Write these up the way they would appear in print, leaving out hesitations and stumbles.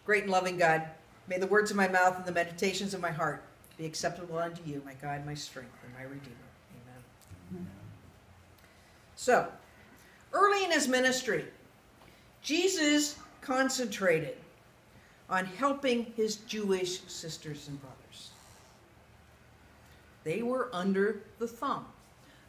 Great and loving God, may the words of my mouth and the meditations of my heart be acceptable unto you, my God, my strength, and my Redeemer. Amen. So, early in his ministry, Jesus concentrated on helping his Jewish sisters and brothers. They were under the thumb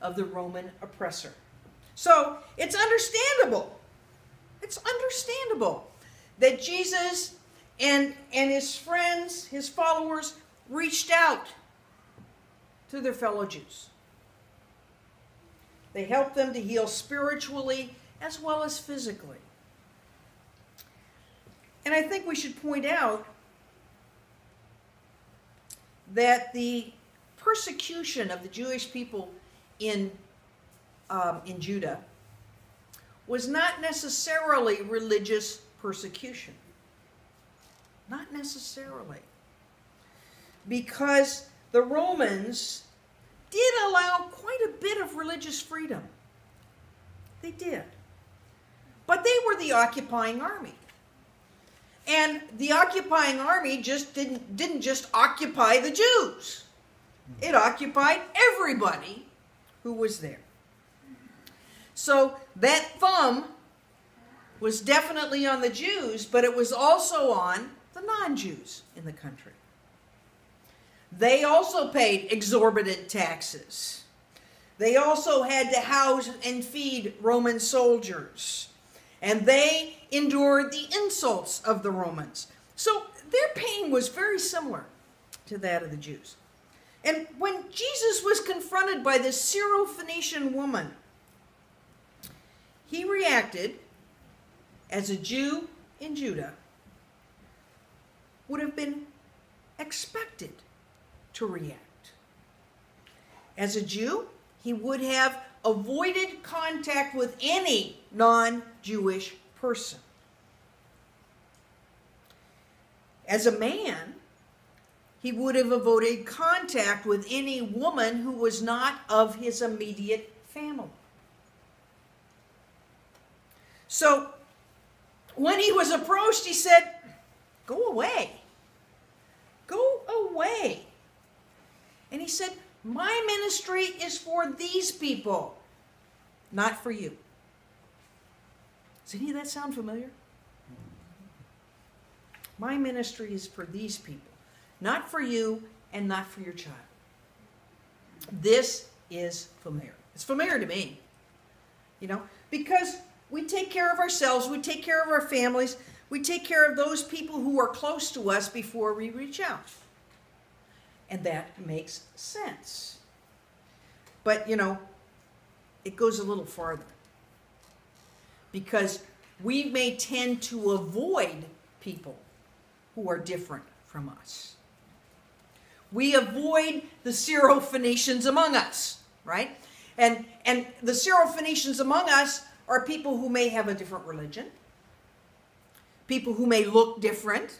of the Roman oppressor. So, it's understandable. It's understandable that Jesus and his friends, his followers, reached out to their fellow Jews. They helped them to heal spiritually as well as physically. And I think we should point out that the persecution of the Jewish people in Judah was not necessarily religious persecution. Not necessarily. Because the Romans did allow quite a bit of religious freedom. They did. But they were the occupying army. And the occupying army just didn't just occupy the Jews. It occupied everybody who was there. So that thumb was definitely on the Jews, but it was also on the non-Jews in the country. They also paid exorbitant taxes. They also had to house and feed Roman soldiers. And they endured the insults of the Romans. So their pain was very similar to that of the Jews. And when Jesus was confronted by this Syrophoenician woman, he reacted as a Jew in Judah would have been expected to react. As a Jew, he would have avoided contact with any non-Jewish person. As a man, he would have avoided contact with any woman who was not of his immediate family. So, when he was approached, he said, "Go away. Go away." And he said, "My ministry is for these people, not for you." Does any of that sound familiar? My ministry is for these people, not for you and not for your child. This is familiar. It's familiar to me, because we take care of ourselves, we take care of our families, we take care of those people who are close to us before we reach out. And that makes sense. But, it goes a little farther. Because we may tend to avoid people who are different from us. We avoid the Syrophoenicians among us, right? And the Syrophoenicians among us are people who may have a different religion, people who may look different,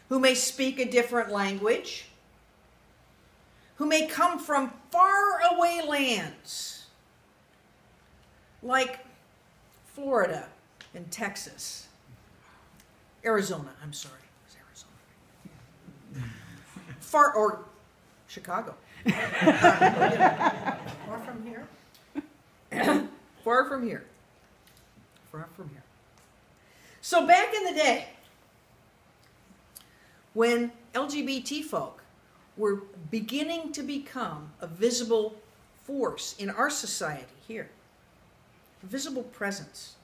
who may speak a different language, who may come from faraway lands, like Florida and Texas. Arizona, I'm sorry. It was Arizona. Or Chicago. Far from here. Far from here. Far from here. So back in the day, when LGBT folk were beginning to become a visible force in our society here, a visible presence,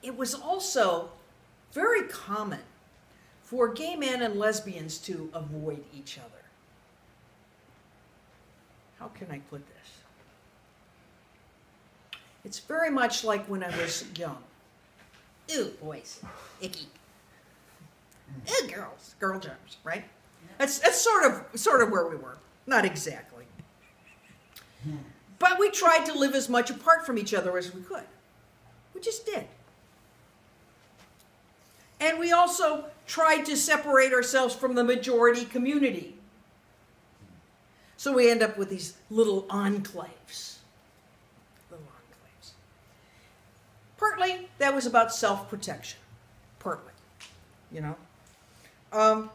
it was also very common for gay men and lesbians to avoid each other. How can I put this? It's very much like when I was young. Ew, boys, icky. Ew, girls, girl germs, right? That's sort of where we were. Not exactly. But we tried to live as much apart from each other as we could. We just did. And we also tried to separate ourselves from the majority community. So we end up with these little enclaves. Partly, that was about self-protection. Partly. you know. But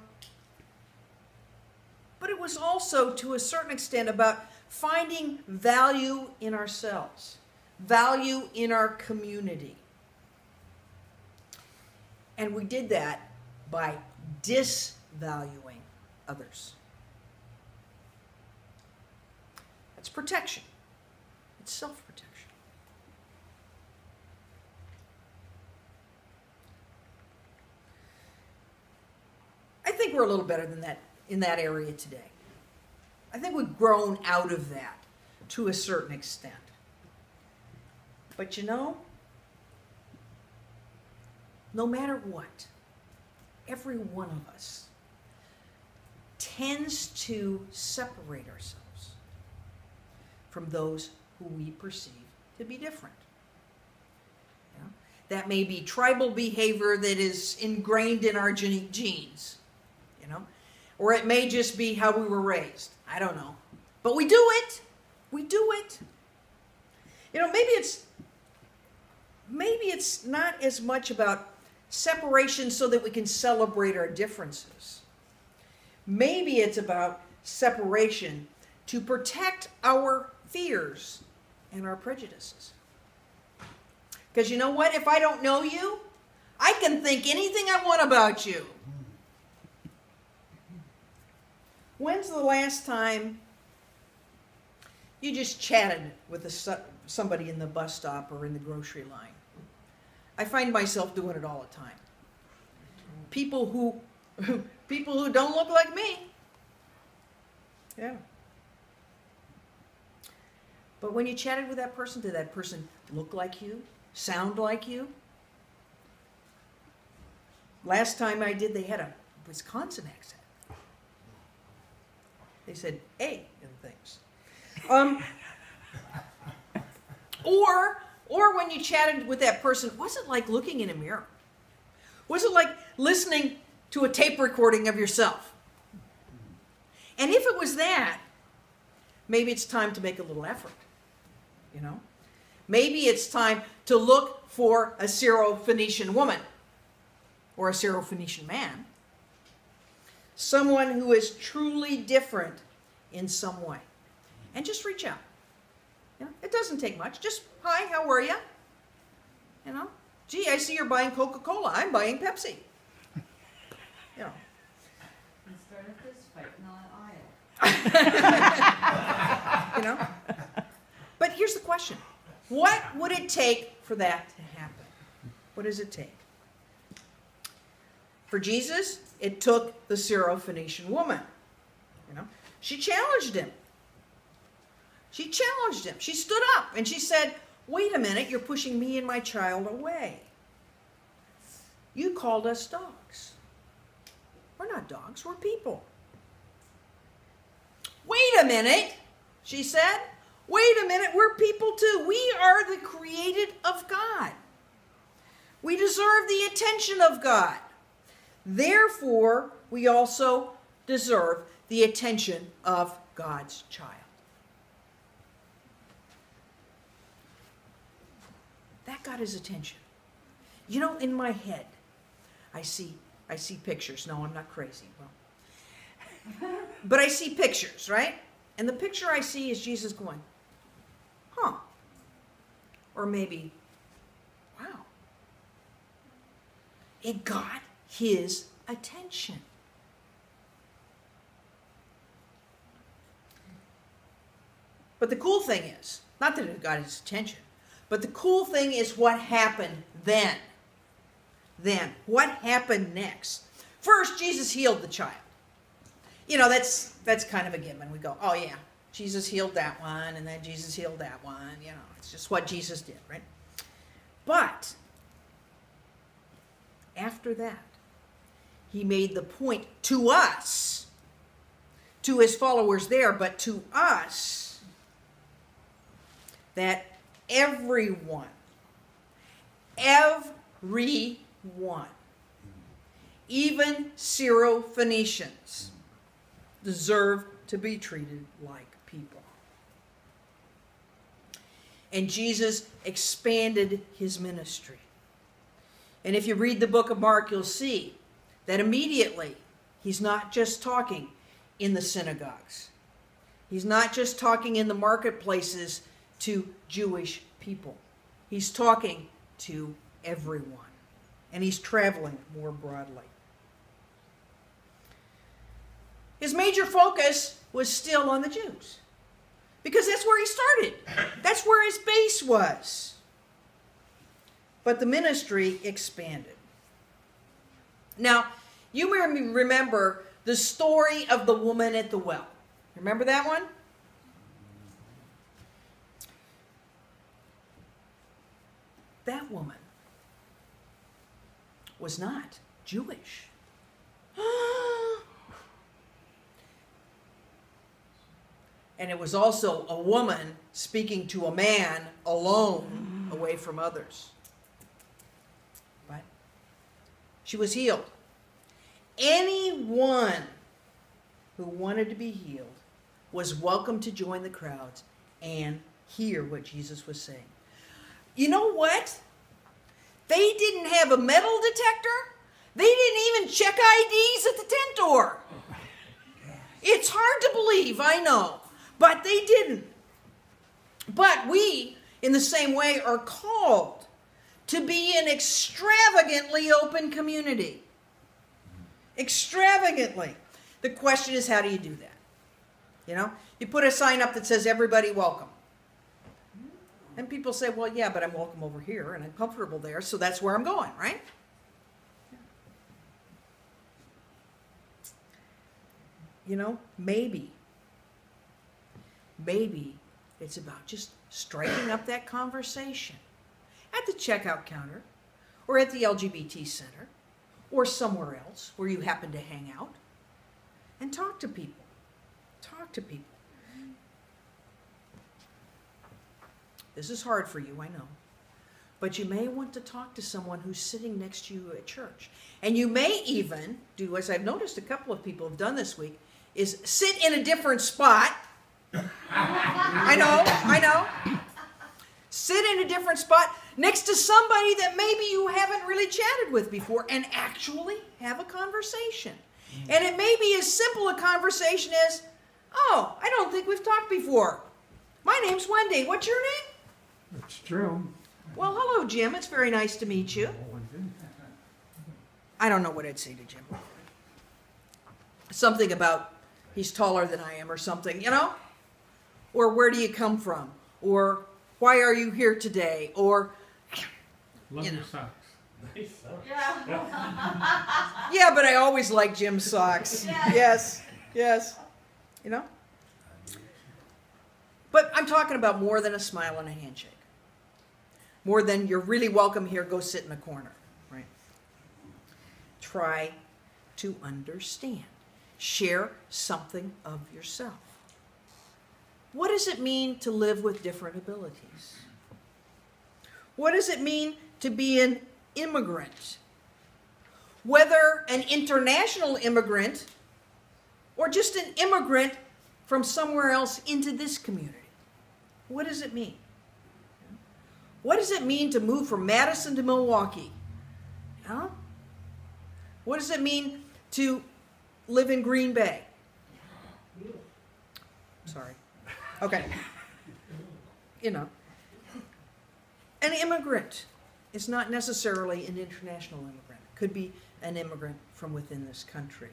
it was also, to a certain extent, about finding value in ourselves, value in our community. And we did that by disvaluing others. That's protection. It's self-protection. I think we're a little better than that in that area today. I think we've grown out of that to a certain extent. But you know, no matter what, every one of us tends to separate ourselves from those who we perceive to be different. You know, that may be tribal behavior that is ingrained in our genes, you know, or it may just be how we were raised. I don't know. But we do it. We do it. You know, maybe it's not as much about separation so that we can celebrate our differences. Maybe it's about separation to protect our fears and our prejudices. Because you know what? If I don't know you, I can think anything I want about you. When's the last time you just chatted with somebody in the bus stop or in the grocery line? I find myself doing it all the time. People who don't look like me. Yeah. But when you chatted with that person, did that person look like you? Sound like you? Last time I did, they had a Wisconsin accent. They said "a" in things. Or when you chatted with that person, was it like looking in a mirror? Was it like listening to a tape recording of yourself? And if it was that, maybe it's time to make a little effort, you know? Maybe it's time to look for a Syro-Phoenician woman or a Syro-Phoenician man. Someone who is truly different in some way. And just reach out. You know, it doesn't take much. Just, hi, how are you? You know, gee, I see you're buying Coca-Cola. I'm buying Pepsi. You know. And start a fist fight in the aisle. You know? But here's the question. What would it take for that to happen? What does it take? For Jesus, it took the Syro-Phoenician woman. You know, she challenged him. She challenged him. She stood up and she said, wait a minute, you're pushing me and my child away. You called us dogs. We're not dogs, we're people. Wait a minute, she said. Wait a minute, we're people too. We are the created of God. We deserve the attention of God. Therefore, we also deserve the attention of God's child. That got his attention. You know, in my head, I see pictures. No, I'm not crazy. Well, but I see pictures, right? And the picture I see is Jesus going, huh. Or maybe, wow. It got his attention. But the cool thing is, not that it got his attention, but the cool thing is what happened then. Then, what happened next? First, Jesus healed the child. You know, that's kind of a given. We go, oh yeah, Jesus healed that one, and then Jesus healed that one. You know, it's just what Jesus did, right? But after that, he made the point to us, to his followers there, but to us, that everyone, even Syro-Phoenicians, deserve to be treated like people. And Jesus expanded his ministry. And if you read the book of Mark, you'll see that immediately he's not just talking in the synagogues. He's not just talking in the marketplaces to Jewish people. He's talking to everyone. And he's traveling more broadly. His major focus was still on the Jews, because that's where he started. That's where his base was. But the ministry expanded. Now, you may remember the story of the woman at the well. Remember that one? That woman was not Jewish. And it was also a woman speaking to a man alone, away from others. But she was healed. Anyone who wanted to be healed was welcome to join the crowds and hear what Jesus was saying. You know what? They didn't have a metal detector. They didn't even check IDs at the tent door. It's hard to believe, I know, but they didn't. But we, in the same way, are called to be an extravagantly open community. Extravagantly. The question is, how do you do that? You know, you put a sign up that says, everybody welcome. And people say, well, yeah, but I'm welcome over here, and I'm comfortable there, so that's where I'm going, right? You know, maybe it's about just striking up that conversation at the checkout counter, or at the LGBT center, or somewhere else where you happen to hang out, and talk to people. Talk to people. This is hard for you, I know. But you may want to talk to someone who's sitting next to you at church. And you may even do, as I've noticed a couple of people have done this week, is sit in a different spot. I know. Sit in a different spot next to somebody that maybe you haven't really chatted with before, and actually have a conversation. And it may be as simple a conversation as, oh, I don't think we've talked before. My name's Wendy. What's your name? It's true. Well, hello, Jim. It's very nice to meet you. I don't know what I'd say to Jim. Something about he's taller than I am or something, you know? Or where do you come from? Or why are you here today? Or, Love you know. your socks. Yeah, but I always like Jim's socks. Yes. You know? But I'm talking about more than a smile and a handshake. More than you're really welcome here, go sit in the corner. Right? Try to understand. Share something of yourself. What does it mean to live with different abilities? What does it mean to be an immigrant? Whether an international immigrant or just an immigrant from somewhere else into this community. What does it mean? What does it mean to move from Madison to Milwaukee? Huh? What does it mean to live in Green Bay? Sorry. Okay. You know. An immigrant is not necessarily an international immigrant. It could be an immigrant from within this country.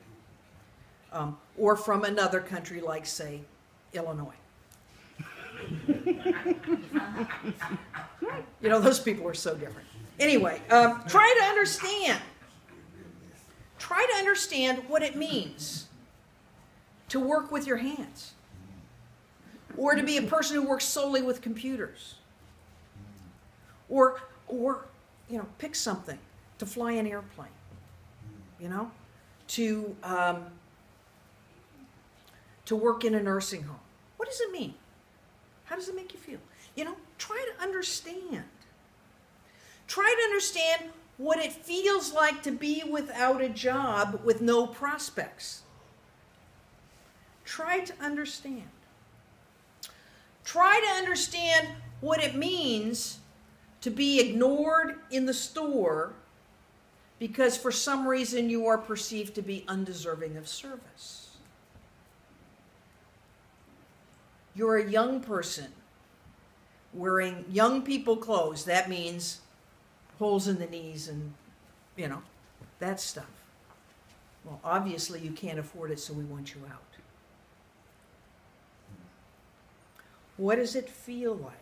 Or from another country like, say, Illinois. You know, those people are so different. Anyway, try to understand. Try to understand what it means to work with your hands. Or to be a person who works solely with computers. Or you know, pick something. To fly an airplane. You know? To work in a nursing home. What does it mean? How does it make you feel? You know, try to understand. Try to understand what it feels like to be without a job with no prospects. Try to understand. Try to understand what it means to be ignored in the store because for some reason you are perceived to be undeserving of service. You're a young person wearing young people clothes. That means holes in the knees and, that stuff. Well, obviously you can't afford it, so we want you out. What does it feel like?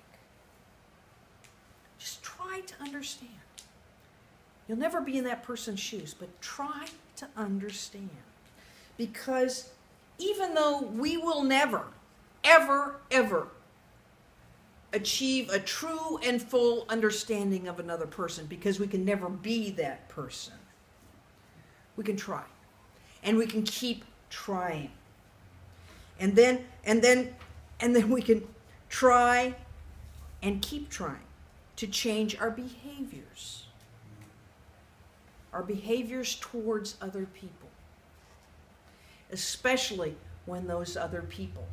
Just try to understand. You'll never be in that person's shoes, but try to understand. Because even though we will never, ever, ever achieve a true and full understanding of another person, because we can never be that person, we can try. And we can keep trying. And then we can try and keep trying to change our behaviors. Our behaviors towards other people. Especially when those other people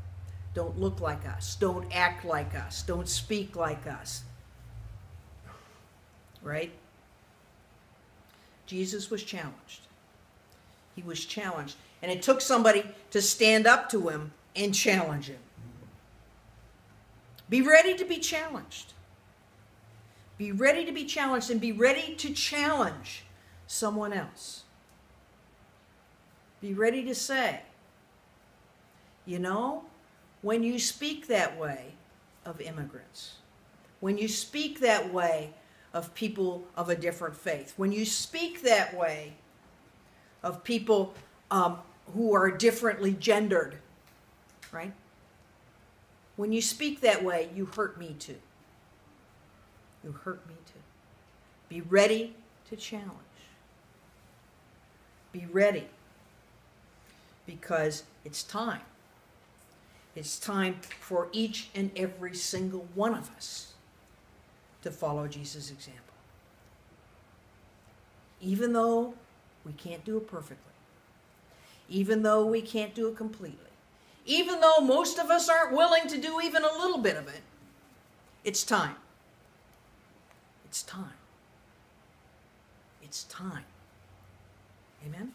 don't look like us, don't act like us, don't speak like us. Right? Jesus was challenged. He was challenged. And it took somebody to stand up to him and challenge him. Be ready to be challenged. Be ready to be challenged and be ready to challenge someone else. Be ready to say, when you speak that way of immigrants, when you speak that way of people of a different faith, when you speak that way of people who are differently gendered, right? When you speak that way, you hurt me too. You hurt me too. Be ready to challenge. Be ready. Because it's time. It's time for each and every single one of us to follow Jesus' example. Even though we can't do it perfectly. Even though we can't do it completely. Even though most of us aren't willing to do even a little bit of it. It's time. It's time. It's time. Amen?